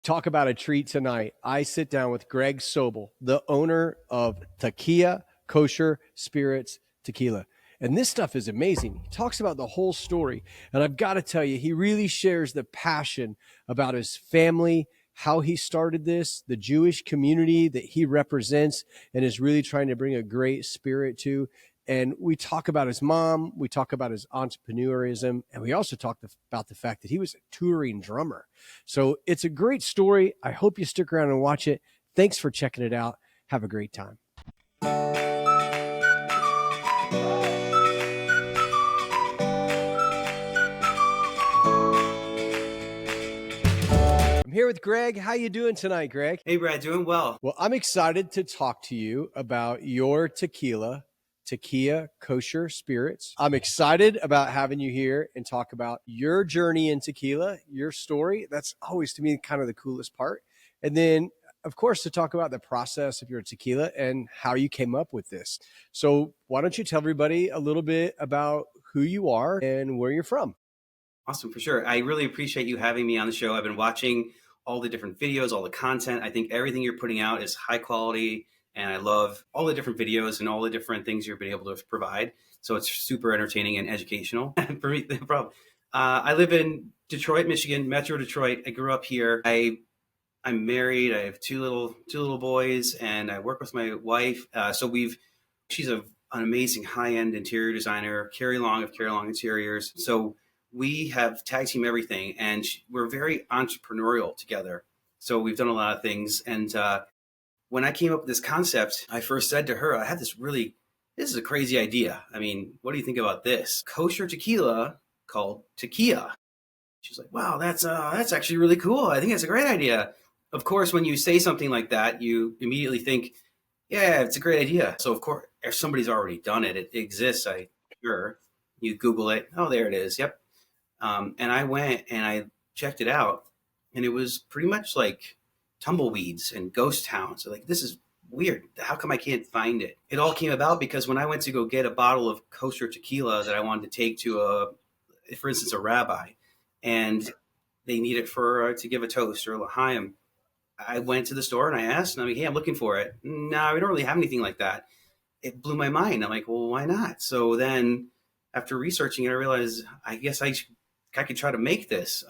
Talk about a treat tonight. I sit down with Greg Sobol, the owner of Tekiah Kosher Spirits Tequila. And this stuff is amazing. He talks about the whole story. And I've got to tell you, he really shares the passion about his family, how he started this, the Jewish community that he represents and is really trying to bring a great spirit to. And we talk about his mom, we talk about his entrepreneurism, and we also talked about the fact that he was a touring drummer. So it's a great story. I hope you stick around and watch it. Thanks for checking it out. Have a great time. I'm here with Greg. How you doing tonight, Greg? Hey, Brad, doing well. Well, I'm excited to talk to you about your tequila, Tekiah Kosher Spirits. I'm excited about having you here and talk about your journey in tequila, your story. That's always, to me, kind of the coolest part. And then, of course, to talk about the process of your tequila and how you came up with this. So why don't you tell everybody a little bit about who you are and where you're from? Awesome, for sure. I really appreciate you having me on the show. I've been watching all the different videos, all the content. I think everything you're putting out is high quality. And I love all the different videos and all the different things you've been able to provide. So it's super entertaining and educational for me. No problem. I live in Detroit, Michigan, Metro Detroit. I grew up here. I'm married. I have two little boys, and I work with my wife. She's an amazing high-end interior designer, Carrie Long of Carrie Long Interiors. So we have tag team everything, and we're very entrepreneurial together. So we've done a lot of things, and when I came up with this concept, I first said to her, this is a crazy idea. I mean, what do you think about this? Kosher tequila called Tekiah. She's like, wow, that's actually really cool. I think it's a great idea. Of course, when you say something like that, you immediately think, yeah, it's a great idea. So of course, if somebody's already done it, it exists. Sure. You Google it. Oh, there it is. Yep. And I went and I checked it out, and it was pretty much like tumbleweeds and ghost towns. So like, this is weird. How come I can't find it? It all came about because when I went to go get a bottle of kosher tequila that I wanted to take to for instance, a rabbi, and they need it to give a toast or a l'chaim, I went to the store and I asked, and I'm like, hey, I'm looking for it. No, we don't really have anything like that. It blew my mind. I'm like, well, why not? So then after researching it, I realized, I guess I could try to make this.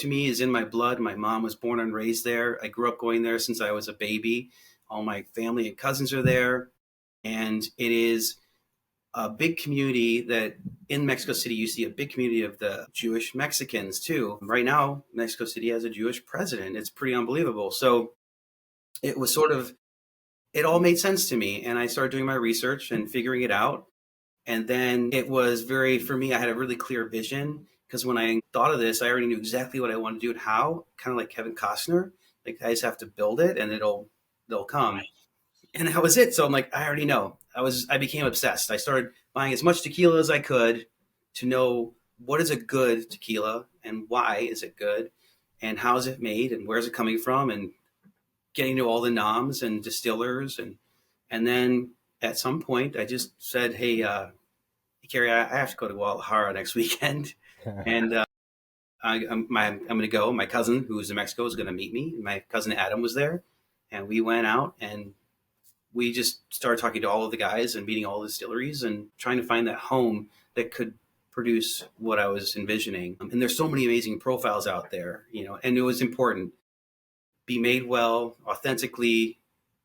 To me is in my blood. My mom was born and raised there. I grew up going there since I was a baby. All my family and cousins are there. And it is a big community that in Mexico City, you see a big community of the Jewish Mexicans too. Right now, Mexico City has a Jewish president. It's pretty unbelievable. So it was it all made sense to me. And I started doing my research and figuring it out. And then it was for me, I had a really clear vision. Because when I thought of this, I already knew exactly what I wanted to do and how, kind of like Kevin Costner. Like, I just have to build it and they'll come. And that was it. So I'm like, I already know. I became obsessed. I started buying as much tequila as I could to know what is a good tequila and why is it good and how is it made and where is it coming from, and getting to all the noms and distillers. And then at some point I just said, hey, Carrie, I have to go to Guadalajara next weekend. And I'm going to go. My cousin, who's in Mexico, is going to meet me. My cousin Adam was there, and we went out and we just started talking to all of the guys and meeting all the distilleries and trying to find that home that could produce what I was envisioning. And there's so many amazing profiles out there, and it was important. Be made well, authentically.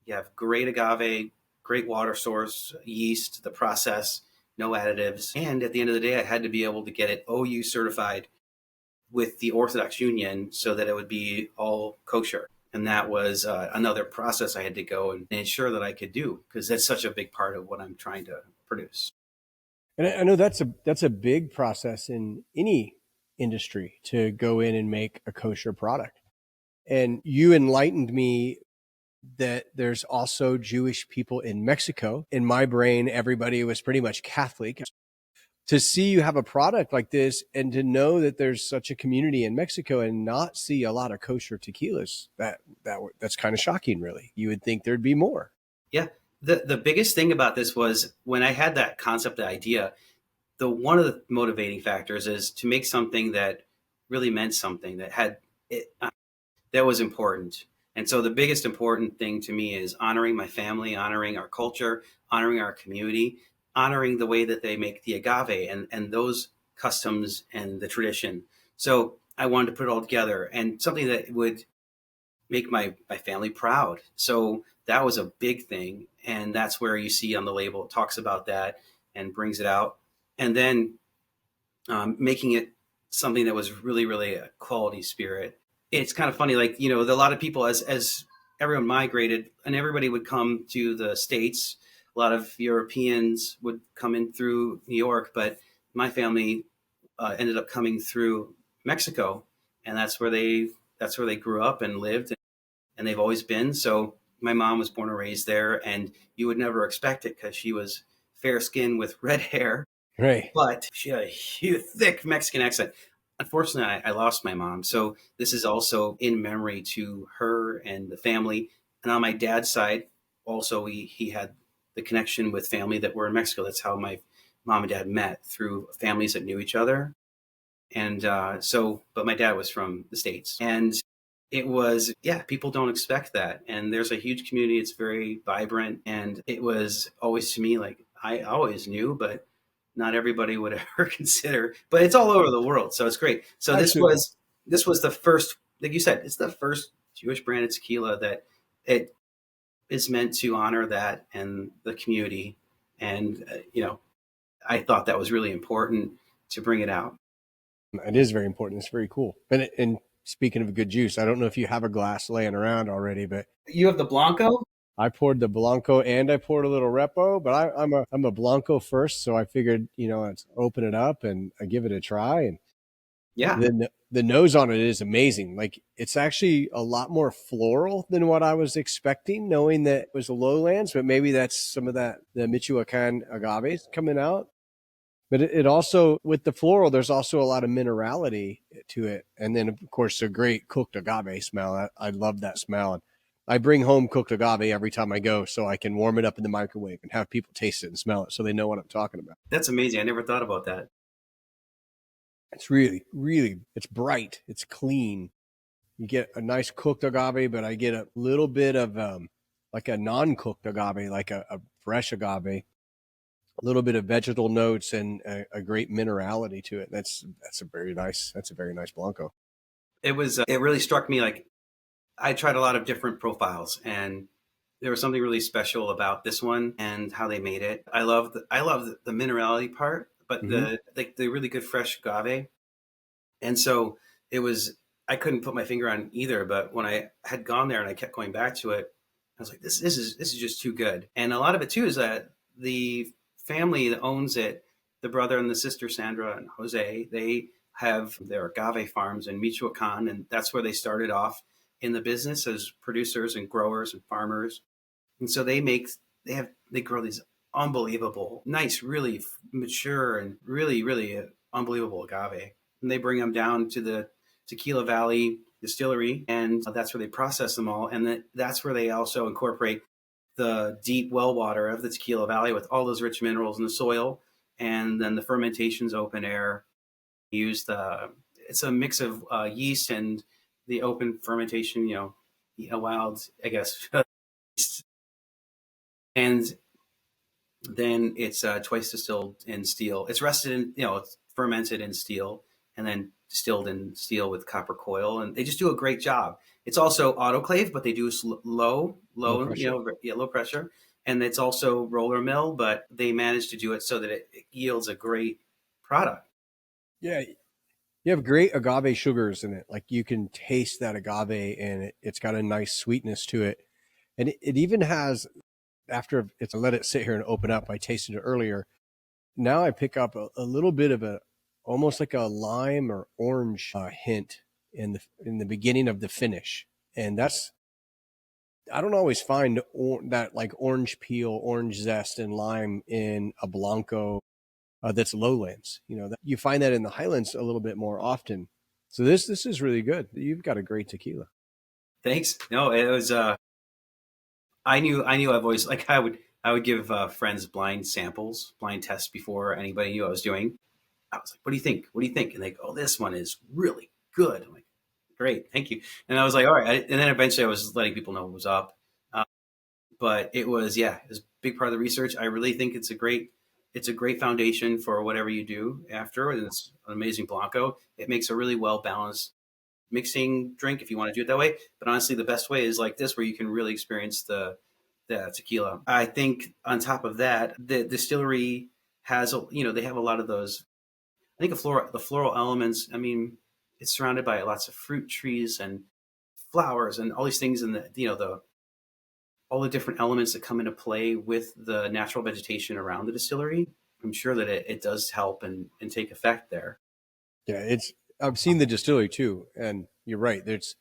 You have great agave, great water source, yeast, the process, no additives. And at the end of the day, I had to be able to get it OU certified with the Orthodox Union so that it would be all kosher. And that was another process I had to go and ensure that I could do, because that's such a big part of what I'm trying to produce. And I know that's a big process in any industry, to go in and make a kosher product. And you enlightened me that there's also Jewish people in Mexico. In my brain, everybody was pretty much Catholic. To see you have a product like this and to know that there's such a community in Mexico and not see a lot of kosher tequilas, that's kind of shocking, really. You would think there'd be more. Yeah. The biggest thing about this was when I had that concept, the idea, one of the motivating factors is to make something that really meant something, that had it. that was important. And so the biggest important thing to me is honoring my family, honoring our culture, honoring our community, honoring the way that they make the agave and those customs and the tradition. So I wanted to put it all together and something that would make my family proud. So that was a big thing. And that's where you see on the label, it talks about that and brings it out. And then making it something that was really, really a quality spirit. It's kind of funny, like, you know, a lot of people, as everyone migrated and everybody would come to the States, a lot of Europeans would come in through New York, but my family ended up coming through Mexico, and that's where they grew up and lived, and they've always been. So my mom was born and raised there, and you would never expect it because she was fair skinned with red hair, Right. but she had a huge, thick Mexican accent. Unfortunately, I lost my mom. So this is also in memory to her and the family. And on my dad's side, also, he had the connection with family that were in Mexico. That's how my mom and dad met, through families that knew each other. And but my dad was from the States. And it was, yeah, people don't expect that. And there's a huge community. It's very vibrant. And it was always, to me, like, I always knew, but not everybody would ever consider. But it's all over the world. So it's great. So Absolutely. this was the first, like you said, it's the first Jewish branded tequila that it is meant to honor that and the community. And, I thought that was really important to bring it out. It is very important. It's very cool. And speaking of good juice, I don't know if you have a glass laying around already, but You have the Blanco? I poured the Blanco and I poured a little Repo, but I'm a Blanco first, so I figured, let's open it up and I give it a try. And Yeah. the nose on it is amazing. Like, it's actually a lot more floral than what I was expecting, knowing that it was the lowlands, but maybe that's some of the Michoacan agaves coming out. But it also, with the floral, there's also a lot of minerality to it. And then, of course, a great cooked agave smell. I love that smell. And I bring home cooked agave every time I go so I can warm it up in the microwave and have people taste it and smell it so they know what I'm talking about. That's amazing. I never thought about that. It's really, really, it's bright. It's clean. You get a nice cooked agave, but I get a little bit of like a non-cooked agave, like a fresh agave. A little bit of vegetal notes and a great minerality to it. That's a very nice Blanco. It really struck me, like, I tried a lot of different profiles, and there was something really special about this one and how they made it. I love the minerality part, but Mm-hmm. the really good fresh agave. And so it was, I couldn't put my finger on either, but when I had gone there and I kept going back to it, I was like, this is just too good. And a lot of it too is that the family that owns it, the brother and the sister Sandra and Jose, they have their agave farms in Michoacan, and that's where they started off in the business as producers and growers and farmers. And so they grow these unbelievable, nice, really mature and really, really unbelievable agave. And they bring them down to the Tequila Valley Distillery, and that's where they process them all. And that's where they also incorporate the deep well water of the Tequila Valley with all those rich minerals in the soil. And then the fermentation's open air. It's a mix of yeast and the open fermentation, wild, I guess. And then it's twice distilled in steel. It's rested in, it's fermented in steel and then distilled in steel with copper coil. And they just do a great job. It's also autoclave, but they do Low pressure. low pressure. And it's also roller mill, but they manage to do it so that it yields a great product. Yeah, you have great agave sugars in it. Like, you can taste that agave, and it's got a nice sweetness to it. And it even has, after it's let it sit here and open up, I tasted it earlier. Now I pick up a little bit of almost like a lime or orange hint in the beginning of the finish. And I don't always find that, like, orange peel, orange zest, and lime in a Blanco that's lowlands. That you find that in the highlands a little bit more often. So this is really good. You've got a great tequila. Thanks. No, it was, I knew I've always, like, I would give friends blind samples, blind tests before anybody knew I was doing. I was like, what do you think? What do you think? And they go, oh, this one is really good. I'm like, Great, thank you. And I was like, all right. And then eventually I was letting people know what was up. Uh, but it was, yeah, it was a big part of the research. I really think it's a great foundation for whatever you do after. And it's an amazing Blanco. It makes a really well balanced mixing drink if you want to do it that way. But honestly, the best way is like this, where you can really experience the tequila. I think on top of that, the distillery has, they have a lot of those. I think the floral elements. I mean, it's surrounded by lots of fruit trees and flowers and all these things, and the all the different elements that come into play with the natural vegetation around the distillery. I'm sure that it does help and take effect there. Yeah, I've seen the distillery too, and you're right. It's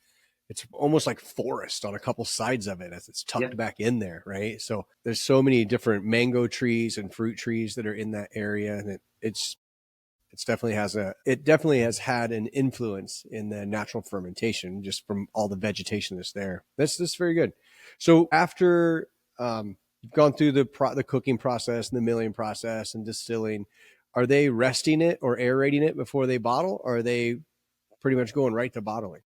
almost like forest on a couple sides of it as it's Yeah. tucked back in there, right? So there's so many different mango trees and fruit trees that are in that area, and it definitely has had an influence in the natural fermentation just from all the vegetation that's there. That's very good. So after you've gone through the cooking process and the milling process and distilling, are they resting it or aerating it before they bottle, or are they pretty much going right to bottling?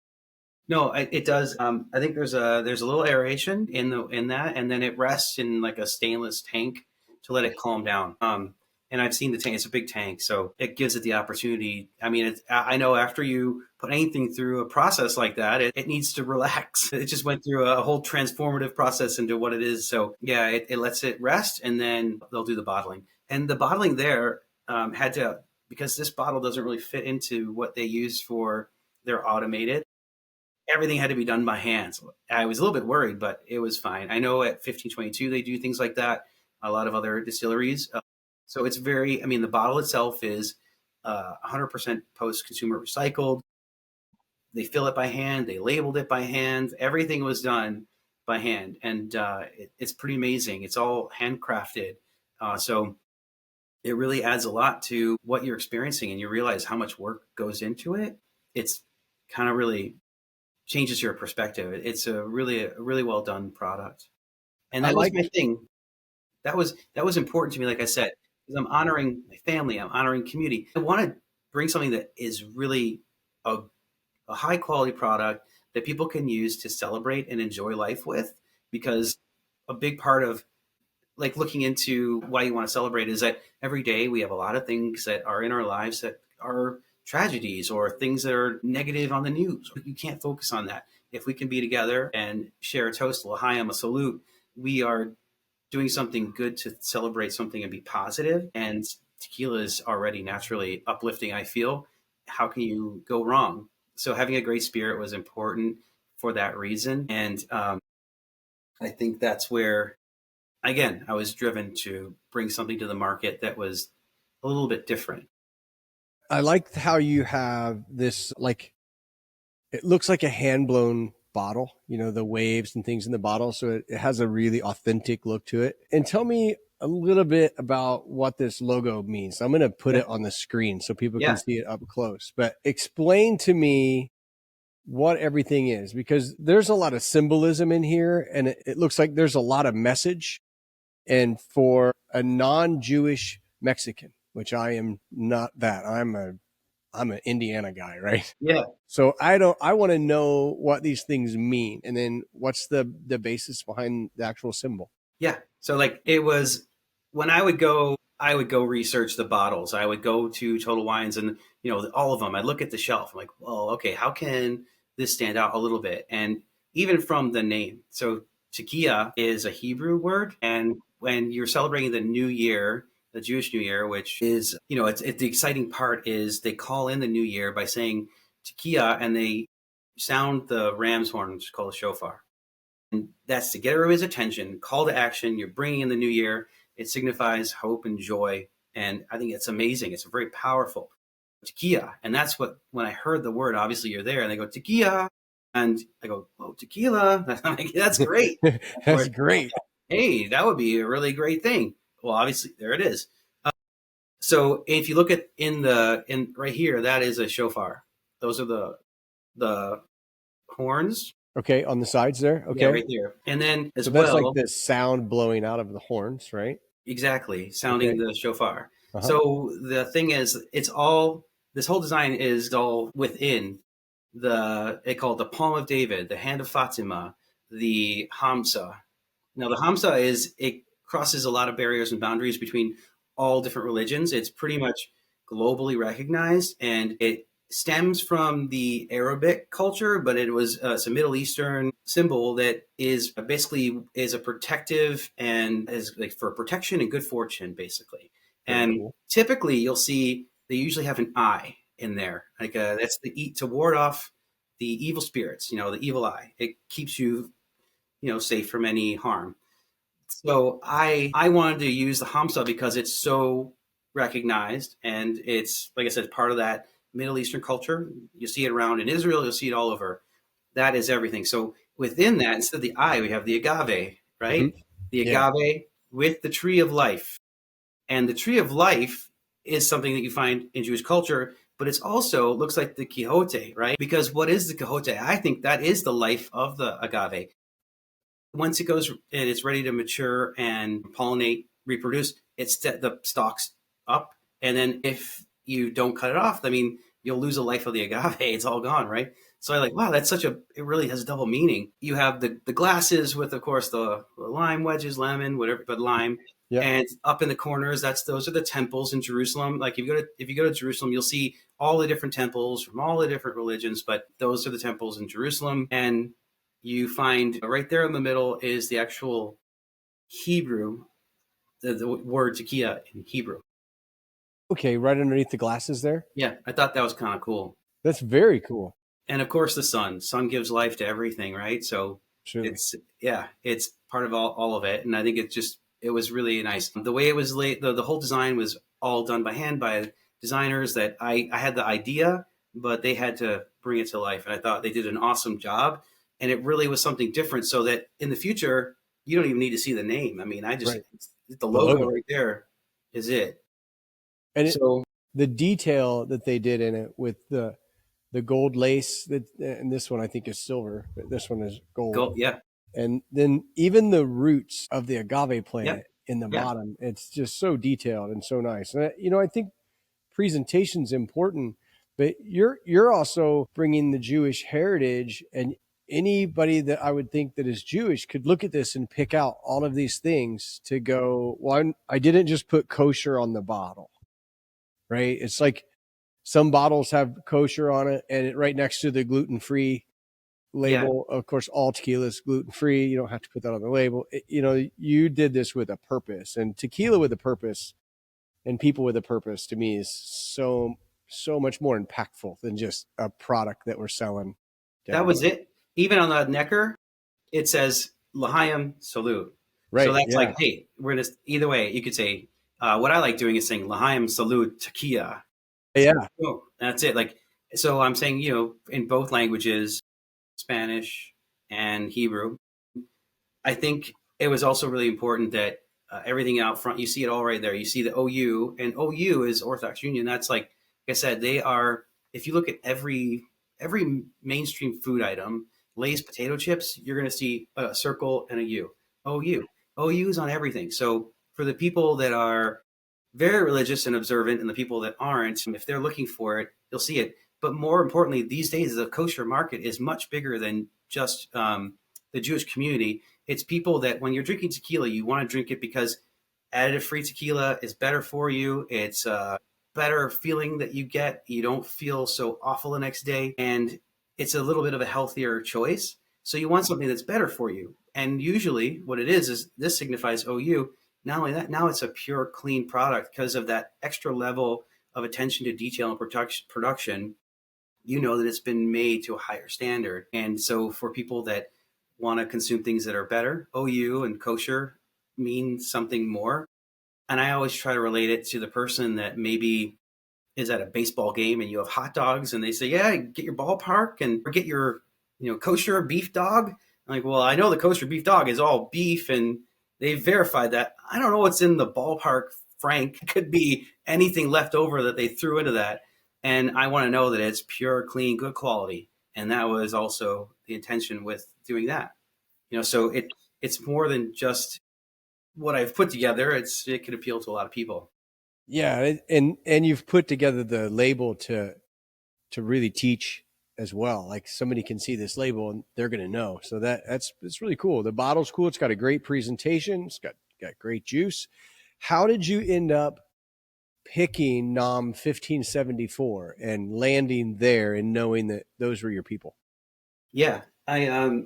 No, it does. I think there's a little aeration in that, and then it rests in like a stainless tank to let it calm down. And I've seen the tank; it's a big tank, so it gives it the opportunity. I mean, I know after you put anything through a process like that, it needs to relax. It just went through a whole transformative process into what it is. So yeah, it lets it rest, and then they'll do the bottling. And the bottling there had to, because this bottle doesn't really fit into what they use for their automated. Everything had to be done by hand. So I was a little bit worried, but it was fine. I know at 1522 they do things like that. A lot of other distilleries. So it's very. I mean, the bottle itself is 100% post-consumer recycled. They fill it by hand. They labeled it by hand. Everything was done by hand, and it's pretty amazing. It's all handcrafted. So it really adds a lot to what you're experiencing, and you realize how much work goes into it. It's kind of really changes your perspective. It's a really well done product. And I that was like my thing. That was important to me, like I said, because I'm honoring my family, I'm honoring community. I want to bring something that is really a, a high quality product that people can use to celebrate and enjoy life with. Because a big part of like looking into why you want to celebrate is that every day we have a lot of things that are in our lives that are tragedies or things that are negative on the news. You can't focus on that. If we can be together and share a toast, a l'chaim, a salute, we are doing something good to celebrate something and be positive. And tequila is already naturally uplifting, I feel. How can you go wrong? So having a great spirit was important for that reason. And I think that's where, again, I was driven to bring something to the market that was a little bit different. I like how you have this, like, it looks like a hand blown bottle, the waves and things in the bottle. So it has a really authentic look to it. And tell me a little bit about what this logo means. I'm going to put Yeah. it on the screen so people Yeah. can see it up close, but explain to me what everything is, because there's a lot of symbolism in here, and it looks like there's a lot of message. And for a non-Jewish Mexican, which I am not that, I'm an Indiana guy, right? Yeah. So I want to know what these things mean, and then what's the basis behind the actual symbol. Yeah. So like it was when I would go research the bottles. I would go to Total Wines and all of them. I look at the shelf. I'm like, well, okay, how can this stand out a little bit? And even from the name, so Tekiah is a Hebrew word, and when you're celebrating the New Year, the Jewish New Year, which is it's the exciting part is they call in the New Year by saying Tekiah, and they sound the ram's horn, which is called a shofar. And that's to get everybody's attention, call to action. You're bringing in the new year. It signifies hope and joy. And I think it's amazing. It's very powerful. Tequila. And that's what, when I heard the word, obviously you're there and they go, tequila. And I go, oh, tequila. I'm like, that's great. That's great. Hey, that would be a really great thing. Well, obviously there it is. So if you look at in right here, that is a shofar. Those are the horns. Okay, on the sides there. Yeah, Okay, right there. And then as so that's like well, the sound blowing out of the horns, right? exactly, sounding Okay. the shofar. Uh-huh. So the thing is, it's all this whole design is all within they call it the Palm of David, the Hand of Fatima, the Hamsa. Now, the Hamsa it crosses a lot of barriers and boundaries between all different religions. It's pretty much globally recognized, and it stems from the Arabic culture, but it's a Middle Eastern symbol that is basically is a protective and is like for protection and good fortune, basically. Very And cool. typically, you'll see they usually have an eye in there, like that's to ward off the evil spirits. The evil eye. It keeps you safe from any harm. So I wanted to use the Hamsa because it's so recognized, and it's, like I said, part of that Middle Eastern culture. You see it around in Israel, you'll see it all over. That is everything. So within that, instead of the eye, we have the agave, Mhm. right? The Yeah. agave with the tree of life. And the tree of life is something that you find in Jewish culture, but it's also looks like the Quixote, right? Because what is the Quixote? I think that is the life of the agave. Once it goes and it's ready to mature and pollinate, reproduce, it's the stalks up. And then if you don't cut it off, I mean, you'll lose the life of the agave. It's all gone, right? So I like, wow, it really has a double meaning. You have the glasses with, of course, the lime wedges, lemon, whatever, but lime. Yeah. And up in the corners, those are the temples in Jerusalem. Like if you go to Jerusalem, you'll see all the different temples from all the different religions, but those are the temples in Jerusalem. And you find right there in the middle is the actual Hebrew, the word tekiah in Hebrew. Okay. Right underneath the glasses there. Yeah, I thought that was kind of cool. That's very cool. And of course, the sun. Sun gives life to everything, right? So Surely. it's part of all of it. And I think it was really nice. The way it was laid, the whole design was all done by hand by designers that I had the idea, but they had to bring it to life. And I thought they did an awesome job. And it really was something different so that in the future, you don't even need to see the name. I mean, Right. the The logo logo. right there is it. And So the detail that they did in it with the gold lace and this one I think is silver, but this one is gold. go, yeah, And then even the roots of the agave yeah, plant in the yeah. bottom, it's just so detailed and so nice. And I think presentation's important, but you're also bringing the Jewish heritage, and anybody that I would think that is Jewish could look at this and pick out all of these things to go, well, I didn't just put kosher on the bottle, right? It's like some bottles have kosher on it and right next to the gluten-free Yeah, label. Of course, all tequila is gluten-free. You don't have to put that on the label. You did this with a purpose, and tequila with a purpose and people with a purpose to me is so much more impactful than just a product that we're selling that down was there. it. Even on the necker, it says L'chaim Salute. So Right. that's like, Yeah. hey, we're gonna either way. You could say what I like doing is saying L'chaim Salute Tekiah. Yeah. Oh, that's it. Like, so I'm saying, in both languages, Spanish and Hebrew. I think it was also really important that everything out front, you see it all right there. You see the OU, and OU is Orthodox Union. That's like I said, they are. If you look at every mainstream food item, Lay's potato chips, you're going to see a circle and a U. OU. OU is on everything. So for the people that are very religious and observant, and the people that aren't, if they're looking for it, you'll see it. But more importantly, these days the kosher market is much bigger than just the Jewish community. It's people that when you're drinking tequila, you want to drink it because additive-free tequila is better for you. It's a better feeling that you get. You don't feel so awful the next day, and it's a little bit of a healthier choice. So you want something that's better for you. And usually, what it is this signifies OU. Not only that, now it's a pure, clean product because of that extra level of attention to detail and production. You know that it's been made to a higher standard. And so for people that want to consume things that are better, OU and kosher mean something more. And I always try to relate it to the person that maybe is at a baseball game and you have hot dogs and they say, yeah, get your ballpark and or get your, kosher beef dog. I'm like, well, I know the kosher beef dog is all beef and they verified that. I don't know what's in the ballpark, Frank. It could be anything left over that they threw into that. And I want to know that it's pure, clean, good quality. And that was also the intention with doing that. So it's more than just what I've put together. It can appeal to a lot of people. Yeah. And you've put together the label to really teach. as well. Like somebody can see this label and they're going to know. So it's really cool. The bottle's cool. It's got a great presentation. It's got great juice. How did you end up picking NOM 1574 and landing there and knowing that those were your people? Yeah, I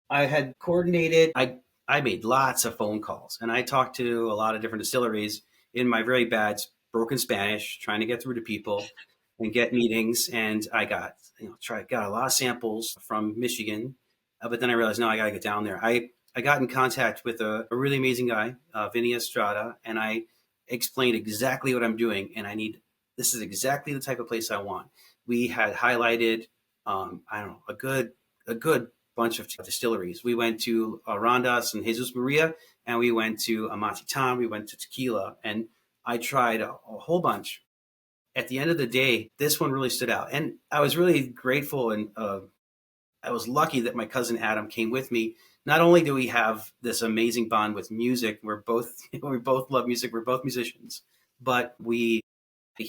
had coordinated. I made lots of phone calls, and I talked to a lot of different distilleries in my very bad broken Spanish, trying to get through to people and get meetings. And I got got a lot of samples from Michigan, but then I realized no, I got to get down there. I got in contact with a really amazing guy, Vinny Estrada, and I explained exactly what I'm doing, and this is exactly the type of place I want. We had highlighted, I don't know, a good bunch of distilleries. We went to Rondas and Jesus Maria, and we went to Amatitan, we went to Tequila, and I tried a whole bunch. At the end of the day, this one really stood out. And I was really grateful, and I was lucky that my cousin Adam came with me. Not only do we have this amazing bond with music, we both love music, we're both musicians, but he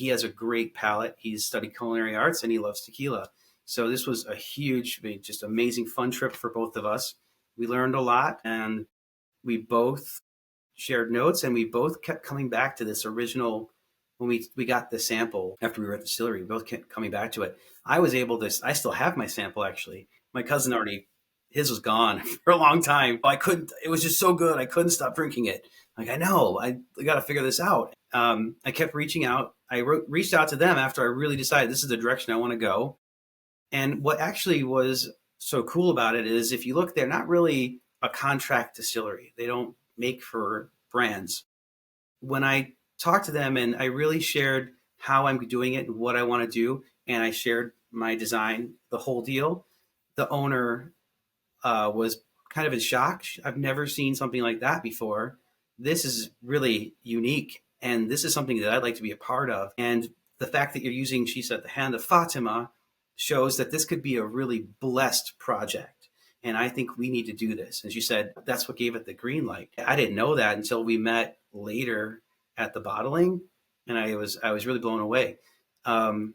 has a great palate. He's studied culinary arts and he loves tequila. So this was a huge, just amazing fun trip for both of us. We learned a lot, and we both shared notes, and we both kept coming back to this original. When we got the sample after we were at the distillery, we both kept coming back to it. I still have my sample, actually. My cousin his was gone for a long time. It was just so good. I couldn't stop drinking it. Like, I know, I got to figure this out. I kept reaching out. I reached out to them after I really decided this is the direction I want to go. And what actually was so cool about it is, if you look, they're not really a contract distillery. They don't make for brands. When I talked to them and I really shared how I'm doing it and what I want to do, and I shared my design, the whole deal, the owner was kind of in shock. I've never seen something like that before. This is really unique, and this is something that I'd like to be a part of. And the fact that you're using, she said, the hand of Fatima shows that this could be a really blessed project. And I think we need to do this. And she said, that's what gave it the green light. I didn't know that until we met later at the bottling. And I was really blown away. And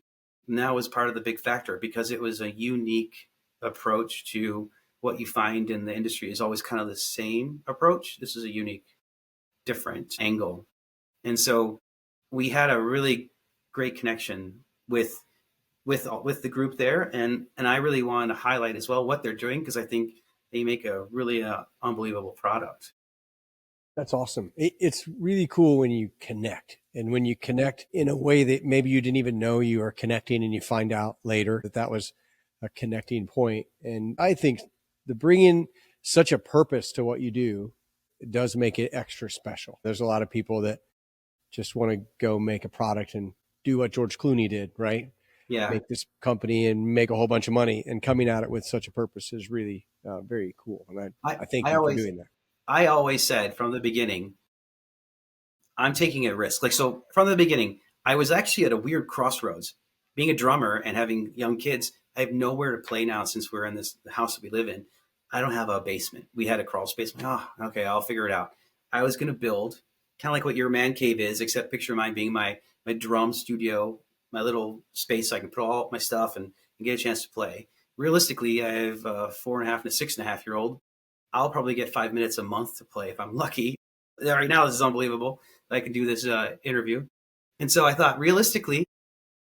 that was part of the big factor, because it was a unique approach to what you find in the industry is always kind of the same approach. This is a unique, different angle. And so we had a really great connection with the group there, and I really wanted to highlight as well what they're doing, because I think they make a really unbelievable product. That's awesome. It's really cool when you connect, and when you connect in a way that maybe you didn't even know you are connecting, and you find out later that was a connecting point. And I think the bringing such a purpose to what you do, it does make it extra special. There's a lot of people that just want to go make a product and do what George Clooney did, right? Yeah. Make this company and make a whole bunch of money, and coming at it with such a purpose is really very cool. And I thank you for doing that. I always said from the beginning, I'm taking a risk. Like, so from the beginning, I was actually at a weird crossroads. Being a drummer and having young kids, I have nowhere to play now since we're in the house that we live in. I don't have a basement. We had a crawl space. Oh, okay, I'll figure it out. I was going to build kind of like what your man cave is, except picture mine being my drum studio, my little space so I can put all my stuff and get a chance to play. Realistically, I have a 4.5 and a 6.5-year-old. I'll probably get 5 minutes a month to play if I'm lucky. Right now, this is unbelievable that I can do this interview. And so I thought, realistically,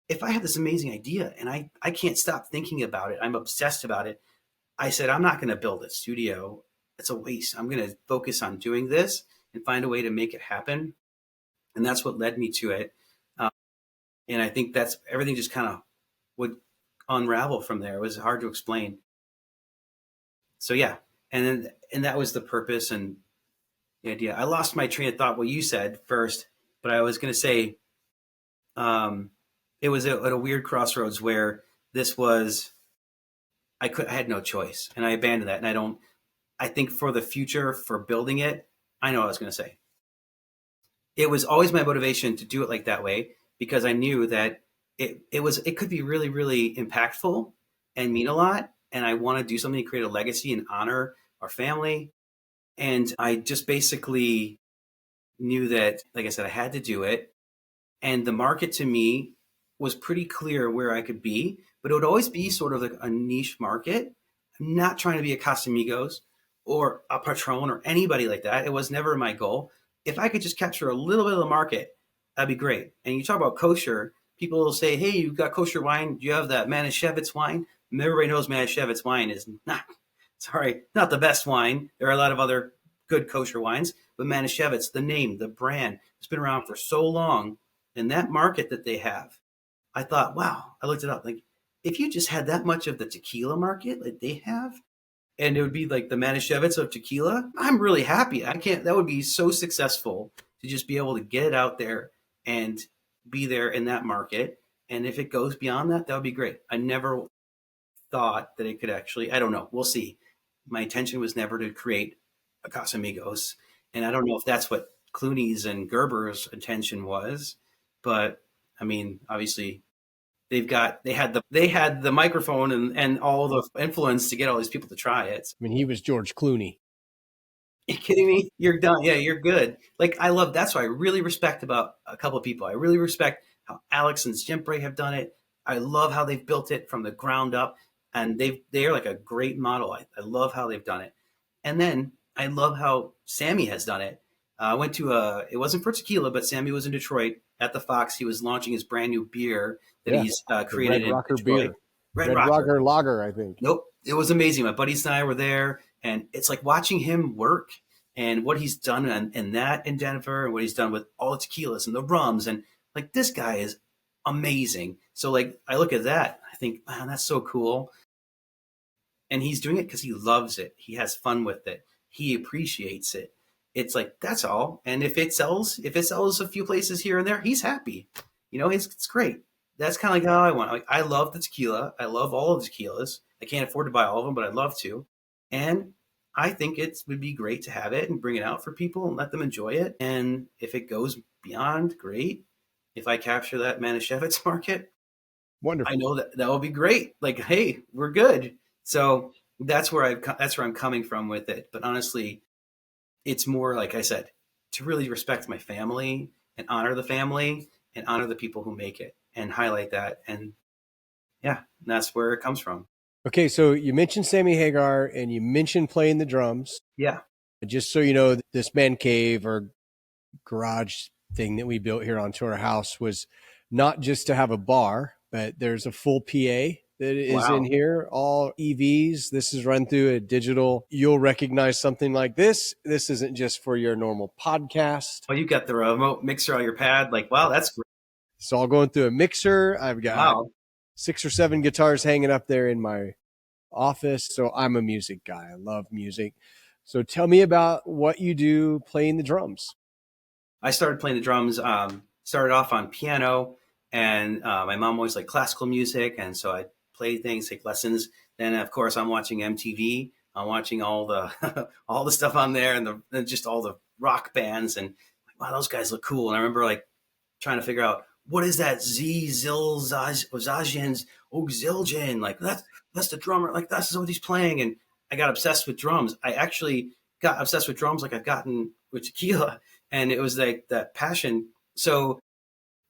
if I have this amazing idea and I can't stop thinking about it, I'm obsessed about it. I said, I'm not going to build a studio. It's a waste. I'm going to focus on doing this and find a way to make it happen. And that's what led me to it. And I think that's everything just kind of would unravel from there. It was hard to explain. So yeah. And that was the purpose and the idea. I lost my train of thought, what you said first, but I was going to say, it was at a weird crossroads where this was, I had no choice, and I abandoned that. And I think for the future, for building it, I know what I was going to say. It was always my motivation to do it like that way, because I knew that it could be really, really impactful and mean a lot. And I want to do something to create a legacy and honor our family. And I just basically knew that, like I said, I had to do it. And the market to me was pretty clear where I could be, but it would always be sort of like a niche market. I'm not trying to be a Casamigos or a Patron or anybody like that. It was never my goal. If I could just capture a little bit of the market, that'd be great. And you talk about kosher, people will say, hey, you've got kosher wine. Do you have that Manischewitz wine? And everybody knows Manischewitz wine is not the best wine. There are a lot of other good kosher wines, but Manischewitz, the name, the brand, it's been around for so long. And that market that they have, I thought, wow, I looked it up. Like, if you just had that much of the tequila market that they have, and it would be like the Manischewitz of tequila, I'm really happy. That would be so successful to just be able to get it out there and be there in that market. And if it goes beyond that, that would be great. I never thought that it could actually, I don't know. We'll see. My intention was never to create a Casamigos. And I don't know if that's what Clooney's and Gerber's intention was, but I mean, obviously they had the microphone and all the influence to get all these people to try it. I mean, he was George Clooney. Are you kidding me? You're done. Yeah, you're good. Like, that's what I really respect about a couple of people. I really respect how Alex and Jimbre have done it. I love how they've built it from the ground up, and they're like a great model. I love how they've done it. And then I love how Sammy has done it. I went to it wasn't for tequila, but Sammy was in Detroit at the Fox. He was launching his brand new beer that he's created Red Rocker in Detroit. beer. Red Rocker Lager, I think. Nope. It was amazing. My buddies and I were there, and it's like watching him work and what he's done in that in Denver, and what he's done with all the tequilas and the rums. And like, this guy is amazing. So like, I look at that, I think, man, that's so cool. And he's doing it because he loves it. He has fun with it. He appreciates it. It's like, that's all. And if it sells a few places here and there, he's happy. It's great. That's kind of like how I want. Like, I love the tequila. I love all of the tequilas. I can't afford to buy all of them, but I'd love to. And I think it would be great to have it and bring it out for people and let them enjoy it. And if it goes beyond, great. If I capture that Manischewitz market, wonderful. I know that will be great. Like, hey, we're good. So that's where I'm coming from with it. But honestly, it's more, like I said, to really respect my family and honor the family and honor the people who make it and highlight that. And yeah, that's where it comes from. Okay, so you mentioned Sammy Hagar and you mentioned playing the drums. Yeah. Just so you know, this man cave or garage thing that we built here onto our house was not just to have a bar, but there's a full PA that is in here, all EVs. This is run through a digital. You'll recognize something like this. This isn't just for your normal podcast. Well, you got the remote mixer on your pad. Like, wow, that's great. It's all going through a mixer. I've got 6 or 7 guitars hanging up there in my office. So I'm a music guy. I love music. So tell me about what you do playing the drums. I started playing the drums, started off on piano, and my mom always liked classical music. And so I play things, take lessons. Then, of course, I'm watching MTV. I'm watching all the all the stuff on there, and just all the rock bands. And wow, those guys look cool. And I remember like trying to figure out, what is that Zajian's Zildjian? Like, that's the drummer. Like, that's what he's playing. And I got obsessed with drums. I actually got obsessed with drums like I've gotten with tequila. And it was like that passion. So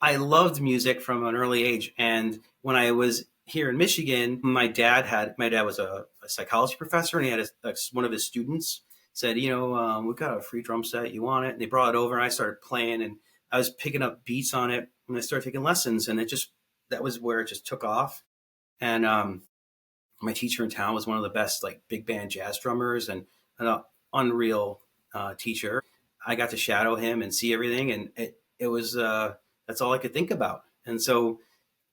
I loved music from an early age. And when I was here in Michigan, my dad was a psychology professor, and he had one of his students said, we've got a free drum set. You want it? And they brought it over, and I started playing, and I was picking up beats on it, and I started taking lessons, and that was where it just took off. And my teacher in town was one of the best, like, big band jazz drummers, and an unreal teacher. I got to shadow him and see everything, and it was that's all I could think about. And so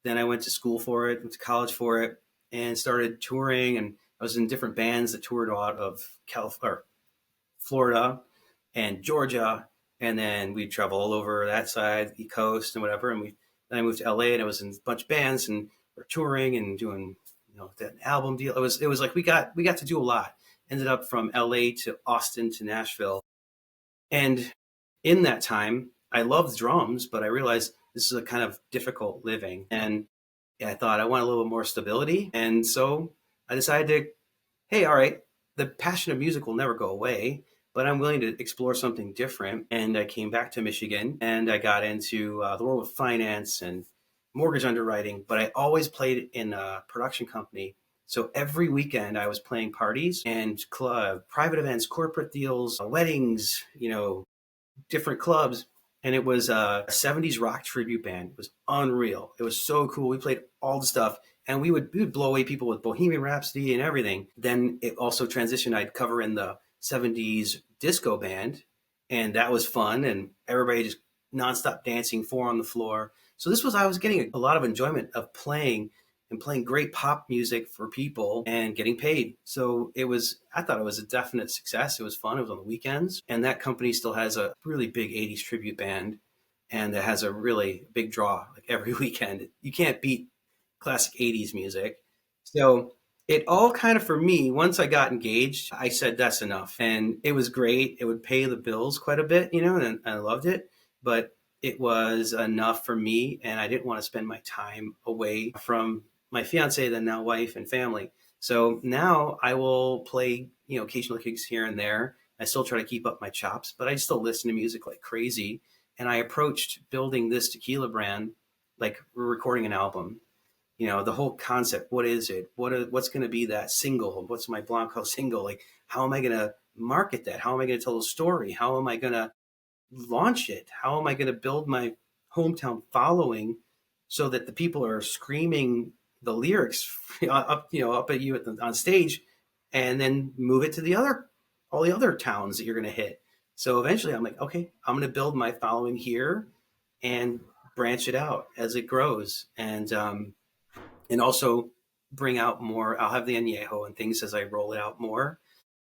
then I went to school for it, went to college for it, and started touring. And I was in different bands that toured out of Florida and Georgia, and then we'd travel all over that side, the coast and whatever. And then I moved to LA, and I was in a bunch of bands, and we're touring and doing that album deal. It was like we got to do a lot. Ended up from LA to Austin to Nashville. And in that time, I loved drums, but I realized this is a kind of difficult living. And I thought I want a little bit more stability. And so I decided to, hey, all right, the passion of music will never go away, but I'm willing to explore something different. And I came back to Michigan, and I got into the world of finance and mortgage underwriting, but I always played in a production company. So every weekend I was playing parties and private events, corporate deals, weddings, different clubs. And it was a 70s rock tribute band. It was unreal. It was so cool. We played all the stuff and we would blow away people with Bohemian Rhapsody and everything. Then it also transitioned. I'd cover in the 70s disco band, and that was fun. And everybody just nonstop dancing, four on the floor. So I was getting a lot of enjoyment of playing and playing great pop music for people and getting paid. So I thought it was a definite success. It was fun. It was on the weekends. And that company still has a really big 80s tribute band, and it has a really big draw like every weekend. You can't beat classic 80s music. So it all kind of, for me, once I got engaged, I said that's enough. And it was great. It would pay the bills quite a bit, and I loved it. But it was enough for me, and I didn't want to spend my time away from my fiance, then now wife and family. So now I will play, occasional gigs here and there. I still try to keep up my chops, but I still listen to music like crazy. And I approached building this tequila brand like we're recording an album. The whole concept. What is it? What's going to be that single? What's my Blanco single? Like, how am I going to market that? How am I going to tell the story? How am I going to launch it? How am I going to build my hometown following so that the people are screaming the lyrics up at you on stage, and then move it to all the other towns that you're going to hit. So eventually I'm like, okay, I'm going to build my following here and branch it out as it grows. And also bring out more. I'll have the añejo and things as I roll it out more.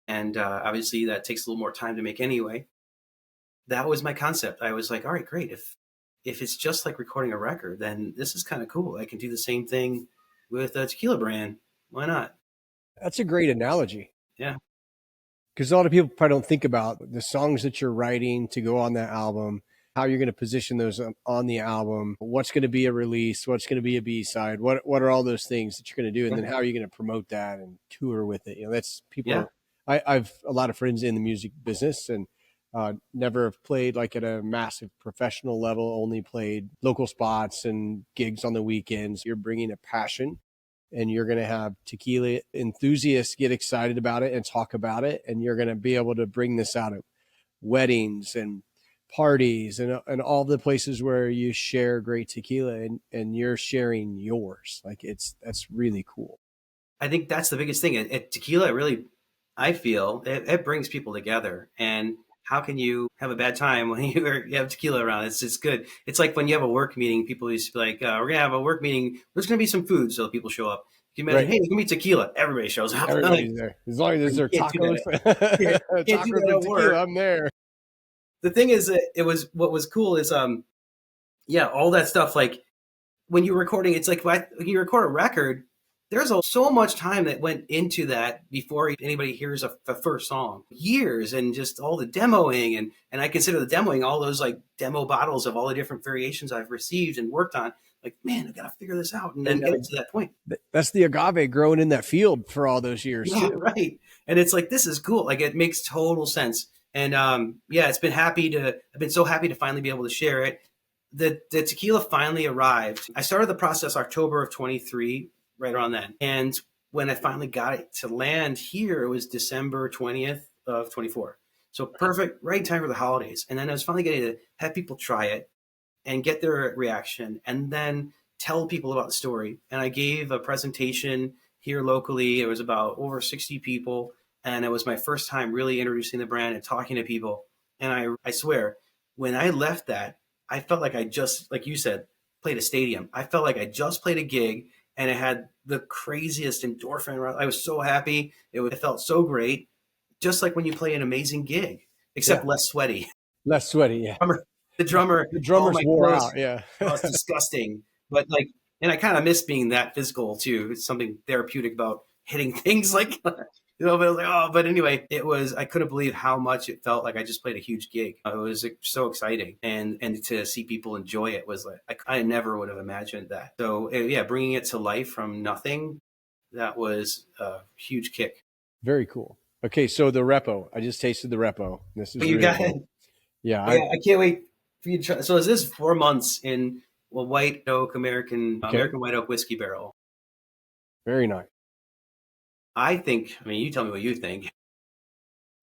And obviously that takes a little more time to make anyway. That was my concept. I was like, all right, great. If it's just like recording a record, then this is kind of cool. I can do the same thing with a tequila brand. Why not? That's a great analogy. Yeah. Because a lot of people probably don't think about the songs that you're writing to go on that album, how you're going to position those on the album, what's going to be a release, what's going to be a B-side, what are all those things that you're going to do, and then how are you going to promote that and tour with it? That's people. Yeah. I've a lot of friends in the music business and never have played like at a massive professional level, only played local spots and gigs on the weekends. You're bringing a passion, and you're going to have tequila enthusiasts get excited about it and talk about it. And you're going to be able to bring this out at weddings and parties and all the places where you share great tequila, and you're sharing yours. Like that's really cool. I think that's the biggest thing. Tequila really, I feel it brings people together. And how can you have a bad time when you have tequila around? It's good. It's like when you have a work meeting, people used to be like, we're going to have a work meeting. There's going to be some food. So people show up. You imagine, hey, there's going to be tequila. Everybody shows up. Everybody's there. As long as there's tacos. Tacos and tequila, I'm there. The thing is, what was cool is, all that stuff. Like when you're recording, it's like when you record a record, there's so much time that went into that before anybody hears a first song. Years and just all the demoing. And I consider the demoing all those like demo bottles of all the different variations I've received and worked on. Like, man, I got to figure this out and then get it to that point. That's the agave growing in that field for all those years. Yeah, too. Right. And it's like, this is cool. Like, it makes total sense. And I've been so happy to finally be able to share it. The tequila finally arrived. I started the process October of 23, right around then. And when I finally got it to land here, it was December 20th of 24. So perfect, right in time for the holidays. And then I was finally getting to have people try it and get their reaction and then tell people about the story. And I gave a presentation here locally. It was about over 60 people. And it was my first time really introducing the brand and talking to people. And I swear, when I left that, I felt like I just, like you said, played a stadium. I felt like I just played a gig and it had the craziest endorphin. I was so happy. It felt so great. Just like when you play an amazing gig, except less sweaty. Less sweaty, yeah. The drummer's wore out, yeah. It's disgusting. But and I kind of miss being that physical too. It's something therapeutic about hitting things like, but I was like, but anyway, I couldn't believe how much it felt like I just played a huge gig. It was so exciting. And to see people enjoy it was like, I never would have imagined that. So bringing it to life from nothing, that was a huge kick. Very cool. Okay. So the repo, I just tasted the repo. This is you really got cool. it. Yeah. I can't wait for you to try. So is this 4 months in well, white oak Okay. American white oak whiskey barrel. Very nice. I think. I mean, you tell me what you think.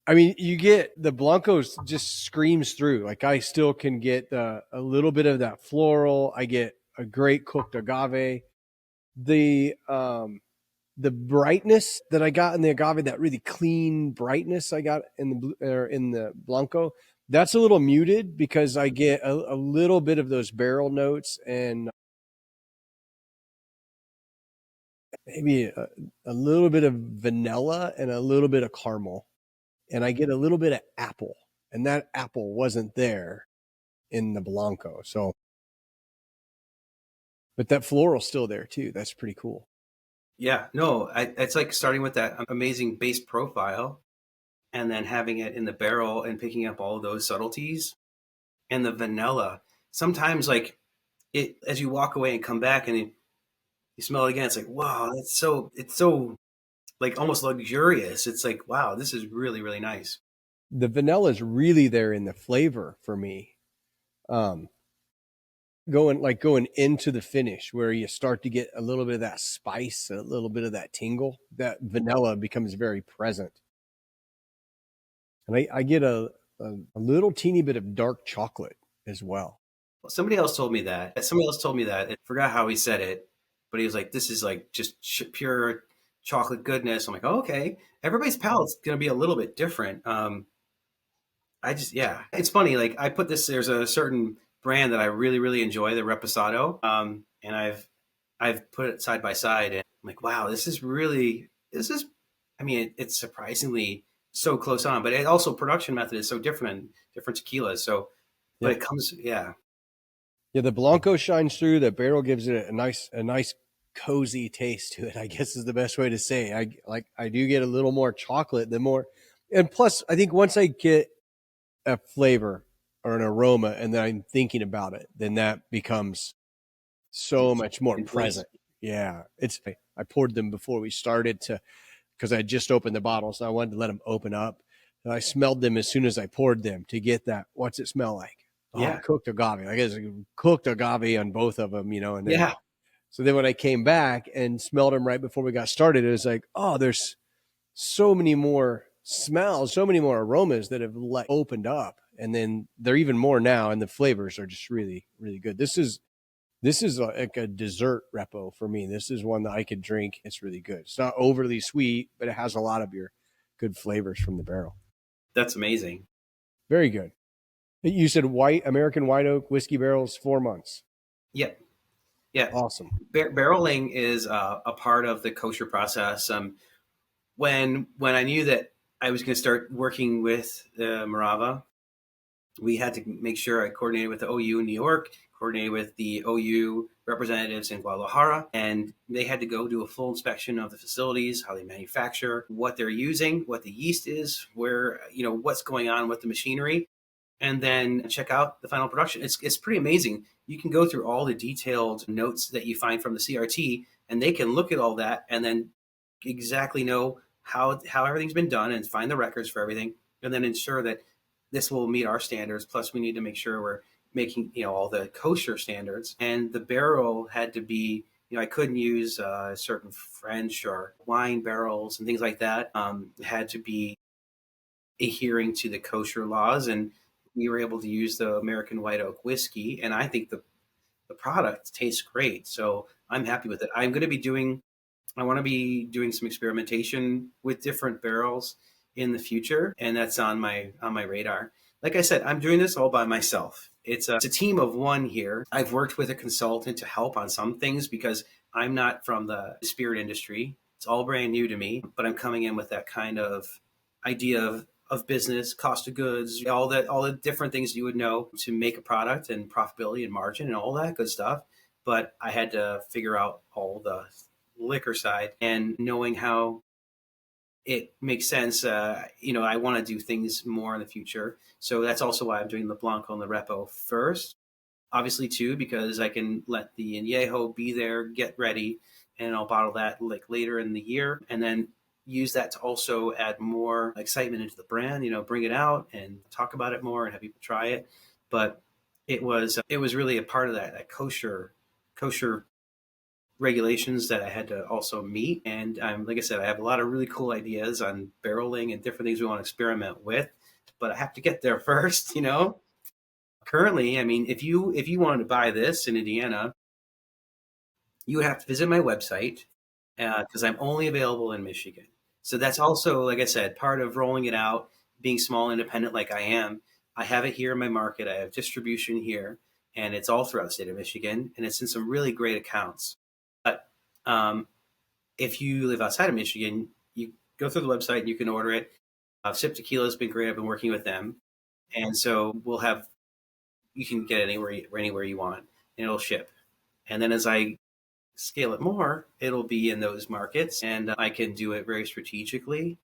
I mean, you get the Blancos just screams through. Like I still can get a little bit of that floral. I get a great cooked agave. The the brightness that I got in the agave, that really clean brightness I got in in the Blanco, that's a little muted because I get a little bit of those barrel notes and maybe a little bit of vanilla and a little bit of caramel. And I get a little bit of apple. And that apple wasn't there in the Blanco. So, but that floral's still there too. That's pretty cool. Yeah, no, it's like starting with that amazing base profile, and then having it in the barrel and picking up all those subtleties and the vanilla. Sometimes, like it, as you walk away and come back and you smell it again, it's like, wow, it's so like almost luxurious. It's like, wow, this is really, really nice. The vanilla is really there in the flavor for me. Um, going into the finish where you start to get a little bit of that spice, a little bit of that tingle, that vanilla becomes very present. And I get a little teeny bit of dark chocolate as well. Somebody else told me that. Somebody else told me that. I forgot how he said it, but he was like, "This is like just pure chocolate goodness." I'm like, oh, "Okay." Everybody's palate's gonna be a little bit different. I just, yeah, it's funny. Like I put this. There's a certain brand that I really, really enjoy, the Reposado, and I've put it side by side, and I'm like, wow, this is. I mean, it's surprisingly so close on, but it also production method is so different in different tequilas. So, but Yeah. it comes, yeah. Yeah, the Blanco shines through. The barrel gives it a nice cozy taste to it, I guess is the best way to say it. I do get a little more chocolate the more, and plus I think once I get a flavor or an aroma and then I'm thinking about it, then that becomes so much more Influence. present. Yeah, I poured them before we started to because I just opened the bottles, so I wanted to let them open up. And I smelled them as soon as I poured them to get that. What's it smell like? Oh, Yeah. cooked agave. I guess cooked agave on both of them, and then Yeah. so then when I came back and smelled them right before we got started, it was like, oh, there's so many more smells, so many more aromas that have opened up, and then they're even more now, and the flavors are just really, really good. This is like a dessert repo for me. This is one that I could drink. It's really good. It's not overly sweet, but it has a lot of your good flavors from the barrel. That's amazing. Very good. You said white American white oak whiskey barrels, 4 months. Yeah. Yeah. Awesome. Barreling is a part of the kosher process. When I knew that I was going to start working with Morava, we had to make sure I coordinated with the OU in New York, coordinated with the OU representatives in Guadalajara, and they had to go do a full inspection of the facilities, how they manufacture, what they're using, what the yeast is, where, what's going on with the machinery, and then check out the final production. It's pretty amazing. You can go through all the detailed notes that you find from the CRT, and they can look at all that and then exactly know how everything's been done and find the records for everything, and then ensure that this will meet our standards. Plus, we need to make sure we're making all the kosher standards. And the barrel had to be, I couldn't use certain French or wine barrels and things like that. It had to be adhering to the kosher laws, and we were able to use the American white oak whiskey, and I think the product tastes great. So I'm happy with it. I want to be doing some experimentation with different barrels in the future, and that's on my radar. Like I said, I'm doing this all by myself. It's a team of one here. I've worked with a consultant to help on some things because I'm not from the spirit industry. It's all brand new to me, but I'm coming in with that kind of idea of business, cost of goods, all the different things you would know to make a product, and profitability and margin and all that good stuff. But I had to figure out all the liquor side and knowing how it makes sense. I want to do things more in the future. So that's also why I'm doing the Blanco and the Repo first. Obviously, too, because I can let the Añejo be there, get ready, and I'll bottle that like later in the year, and then use that to also add more excitement into the brand. Bring it out and talk about it more and have people try it. But it was really a part of that kosher regulations that I had to also meet. And like I said, I have a lot of really cool ideas on barreling and different things we want to experiment with, but I have to get there first, you know. Currently, I mean, if you wanted to buy this in Indiana, you would have to visit my website because I'm only available in Michigan. So that's also, like I said, part of rolling it out, being small, independent like I am. I have it here in my market. I have distribution here, and it's all throughout the state of Michigan, and it's in some really great accounts. But if you live outside of Michigan, you go through the website and you can order it. Sip Tequila has been great. I've been working with them, and so you can get it anywhere you want, and it'll ship. And then as I scale it more, it'll be in those markets, and I can do it very strategically.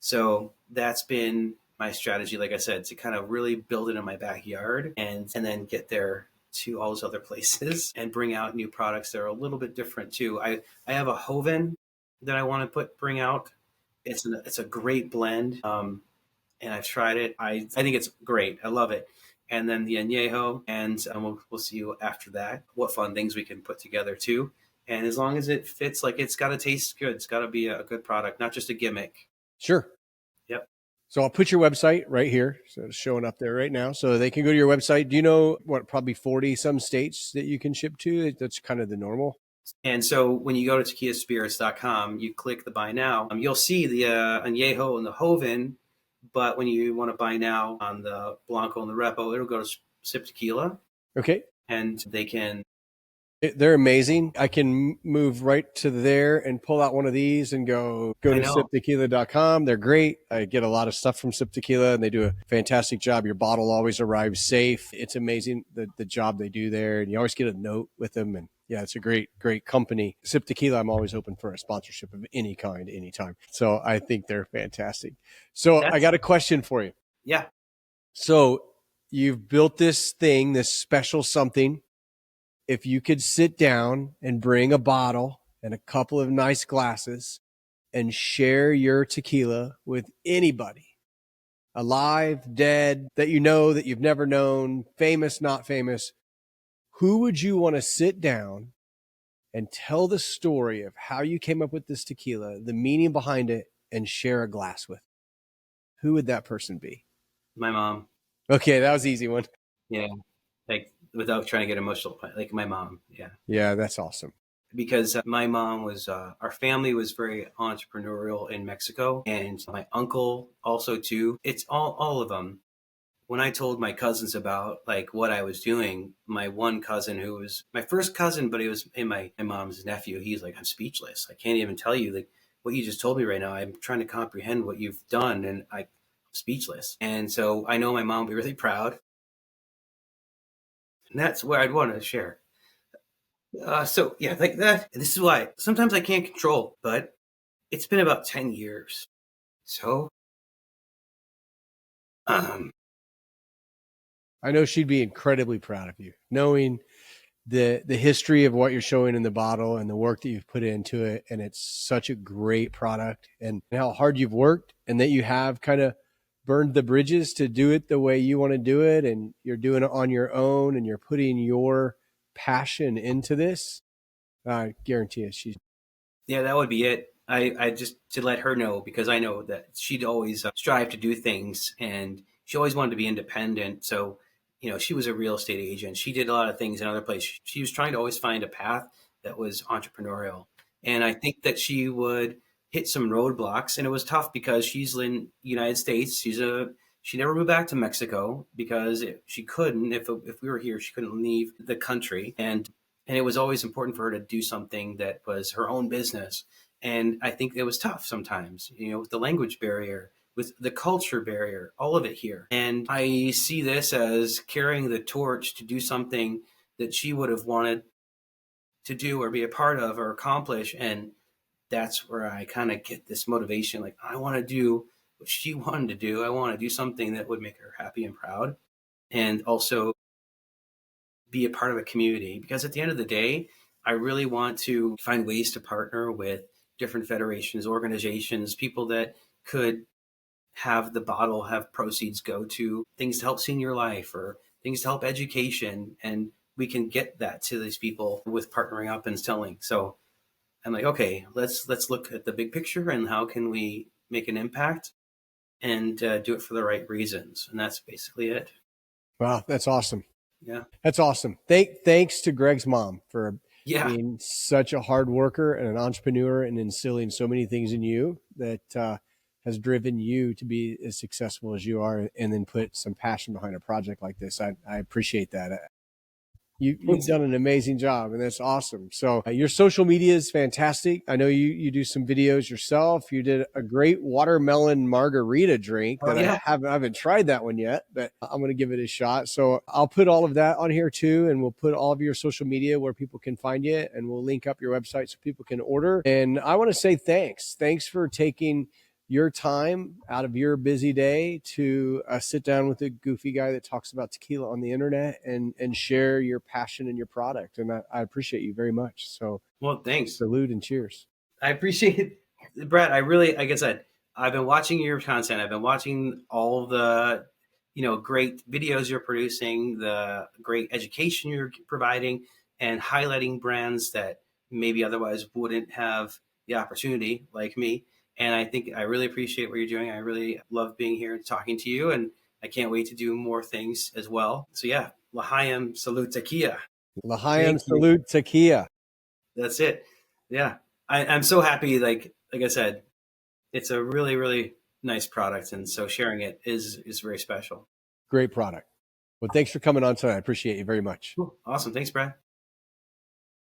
So that's been my strategy, like I said, to kind of really build it in my backyard and then get there to all those other places and bring out new products that are a little bit different too. I have a Hoven that I want to bring out. It's a great blend, and I've tried it. I think it's great. I love it. And then the añejo, and we'll see you after that. What fun things we can put together too. And as long as it fits, like it's got to taste good. It's got to be a good product, not just a gimmick. Sure. Yep. So I'll put your website right here. So it's showing up there right now. So they can go to your website. Do you know what, probably 40 some states that you can ship to? That's kind of the normal. And so when you go to tekiahspirits.com, you click the buy now. You'll see the añejo and the Hoven, but when you want to buy now on the Blanco and the Repo, it'll go to Sip Tequila. Okay. And they can. They're amazing. I can move right to there and pull out one of these and go to siptequila.com. They're great. I get a lot of stuff from Sip Tequila, and they do a fantastic job. Your bottle always arrives safe. It's amazing the job they do there, and you always get a note with them. And yeah, it's a great company. Sip Tequila, I'm always open for a sponsorship of any kind, anytime. So I think they're fantastic. So I got a question for you. Yeah. So you've built this thing, this special something. If you could sit down and bring a bottle and a couple of nice glasses and share your tequila with anybody, alive, dead, that you know, that you've never known, famous, not famous, who would you want to sit down and tell the story of how you came up with this tequila, the meaning behind it, and share a glass with? Who would that person be? My mom. Okay, that was an easy one. Yeah. Like, without trying to get emotional, like my mom. Yeah. Yeah, that's awesome. Because my mom was, our family was very entrepreneurial in Mexico, and my uncle also too. It's all of them. When I told my cousins about like what I was doing, my one cousin, who was my first cousin, but he was my mom's nephew, he's like, I'm speechless. I can't even tell you like what you just told me right now. I'm trying to comprehend what you've done, and I'm speechless. And so I know my mom will be really proud. And that's where I'd want to share. So yeah, like that. And this is why sometimes I can't control, but it's been about 10 years. So, I know she'd be incredibly proud of you, knowing the history of what you're showing in the bottle and the work that you've put into it. And it's such a great product, and how hard you've worked, and that you have kind of burned the bridges to do it the way you want to do it. And you're doing it on your own, and you're putting your passion into this. I guarantee you yeah, that would be it. I just to let her know, because I know that she'd always strive to do things, and she always wanted to be independent. So, she was a real estate agent. She did a lot of things in other places. She was trying to always find a path that was entrepreneurial. And I think that she would hit some roadblocks, and it was tough because she's in the United States. She never moved back to Mexico because she couldn't. If we were here, she couldn't leave the country. And it was always important for her to do something that was her own business. And I think it was tough sometimes, with the language barrier, with the culture barrier, all of it here. And I see this as carrying the torch to do something that she would have wanted to do or be a part of or accomplish. And that's where I kind of get this motivation. Like, I want to do what she wanted to do. I want to do something that would make her happy and proud. And also be a part of a community, because at the end of the day, I really want to find ways to partner with different federations, organizations, people that could have the bottle have proceeds go to things to help senior life or things to help education, and we can get that to these people with partnering up and selling. So I'm like, okay, let's look at the big picture and how can we make an impact and do it for the right reasons. And that's basically it. Wow, that's awesome. Yeah. That's awesome. Thanks to Greg's mom for Yeah. being such a hard worker and an entrepreneur and instilling so many things in you that has driven you to be as successful as you are, and then put some passion behind a project like this. I appreciate that. You've done an amazing job, and that's awesome. So your social media is fantastic. I know you do some videos yourself. You did a great watermelon margarita drink Oh, that yeah. I haven't tried that one yet, but I'm going to give it a shot. So I'll put all of that on here too, and we'll put all of your social media where people can find you, and we'll link up your website so people can order. And I want to say thanks. Thanks for taking your time out of your busy day to sit down with a goofy guy that talks about tequila on the internet and share your passion and your product. And I appreciate you very much. So, Well, thanks. salute and cheers. I appreciate it. Brad, I really, like I said, I've been watching your content. I've been watching all the, great videos you're producing, the great education you're providing, and highlighting brands that maybe otherwise wouldn't have the opportunity, like me. And I think I really appreciate what you're doing. I really love being here and talking to you, and I can't wait to do more things as well. So yeah, L'chaim Salute Tekiah. L'chaim Thank you. salute tequila. That's it. Yeah. I'm so happy. Like I said, it's a really, really nice product. And so sharing it is very special. Great product. Well, thanks for coming on tonight. I appreciate you very much. Cool. Awesome. Thanks, Brad.